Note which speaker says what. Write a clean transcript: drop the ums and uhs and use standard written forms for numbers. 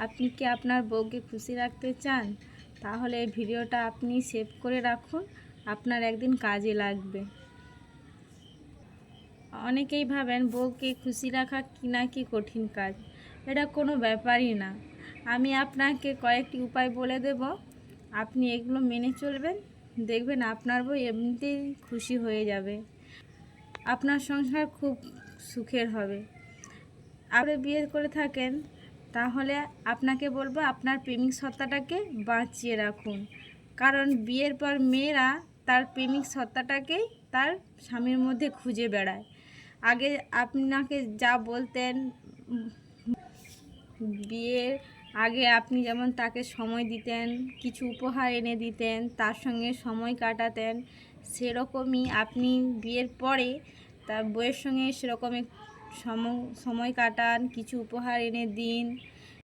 Speaker 1: আপনি কি আপনার বউকে খুশি রাখতে চান? তাহলে এই ভিডিওটা আপনি সেভ করে রাখুন, আপনার একদিন কাজে লাগবে। অনেকেই ভাবেন বউকে খুশি রাখা কি না কি কঠিন কাজ। এটা কোনো ব্যাপারই না। আমি আপনাকে কয়েকটি উপায় বলে দেব, আপনি এগুলো মেনে চলবেন, দেখবেন আপনার বউ এমনিতেই খুশি হয়ে যাবে, আপনার সংসার খুব সুখের হবে। আপনি বিয়ে করে থাকেন, তাহলে আপনাকে বলবো আপনার প্রেমিক সত্তাটাকে বাঁচিয়ে রাখুন। কারণ বিয়ের পর মেয়েরা তার প্রেমিক সত্তাটাকেই তার স্বামীর মধ্যে খুঁজে বেড়ায়। আগে আপনাকে যা বলতেন, বিয়ের আগে আপনি যেমন তাকে সময় দিতেন, কিছু উপহার এনে দিতেন, তার সঙ্গে সময় কাটাতেন, সেরকমই আপনি বিয়ের পরে তার বউয়ের সঙ্গে সেরকমই সময় কাটান, কিছু উপহার এনে দিন।